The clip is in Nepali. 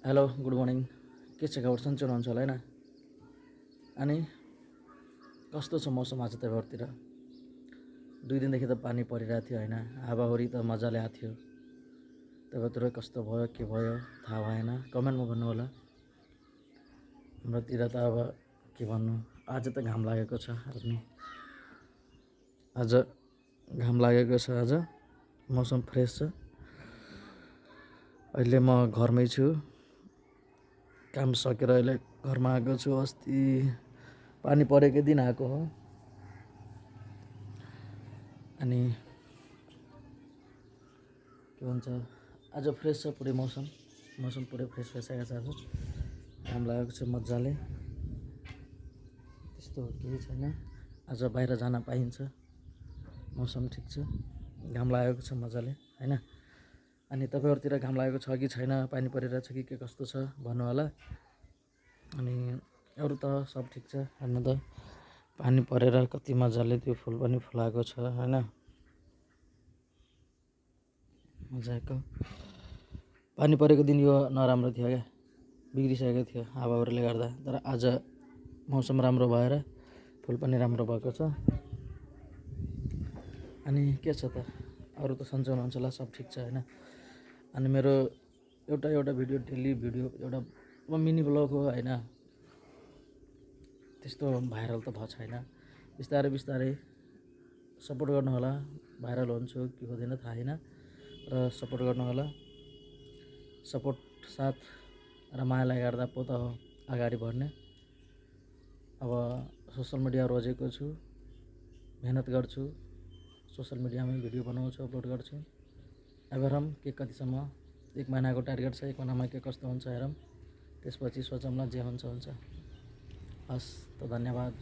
Hello good morning. के छ खबर? सन्चो हुनुहुन्छ होला होइन? अनि कस्तो छ मौसम आज तपाईँहरूतिर? 2 दिनदेखि त पानी परिरहेको थियो होइन, हावाहुरी त मजाले आएको थियो। तपाईँहरूतिर कस्तो भयो के भयो थाहा भएन, कमेन्टमा भन्नु होला। हाम्रोतिर त अब के भन्नु, आज त घाम लागेको छ। आज घाम लागेको छ। आज मौसम फ्रेस छ। अहिले म घरमै छु, काम सकेर अहिले घरमा आएको छु। अस्ति पानी परेकै दिन आएको हो। अनि के भन्छ, आज फ्रेस छ पुरै मौसम पुरै फ्रेस भइसकेको छ। आज घाम लागेको छ मजाले, त्यस्तो केही छैन। आज बाहिर जान पाइन्छ, मौसम ठिक छ, घाम लागेको छ मजाले होइन। अनि तपाईँहरूतिर घाम लागेको छ कि छैन, पानी परिरहेको छ कि के कस्तो छ भन्नु होला। अनि अरू त सब ठिक छ। हेर्नु त पानी परेर कति मजाले त्यो फुल पनि फुलाएको छ होइन, मजाको। पानी परेको दिन यो नराम्रो थियो क्या, बिग्रिसकेको थियो हावाहुरीले गर्दा। तर आज मौसम राम्रो भएर फुल पनि राम्रो भएको छ। अनि के छ त, अरू त सन्चो हुनुहुन्छ होला, सब ठिक छ होइन। अनि मेरो एउटा भिडियो, डेली भिडियो, एउटा मिनी ब्लग हो होइन, त्यस्तो भाइरल त भएको छैन। बिस्तारै सपोर्ट गर्नु होला। भाइरल हुन्छु कि हुँदैन थाहा छैन, र सपोर्ट गर्नु होला। सपोर्ट साथ र मायालाई गर्दा पो त हो अगाडि बढ्ने। अब सोसल मिडिया रोजेको छु, मेहनत गर्छु, सोसल मिडियामै भिडियो बनाउँछु, अपलोड गर्छु। अब हेरौँ के कतिसम्म। 1 महिनाको टार्गेट छ, 1 महिनामा के कस्तो हुन्छ हेरौँ, त्यसपछि सोचौँला, जे हुन्छ हुन्छ। हस् त, धन्यवाद।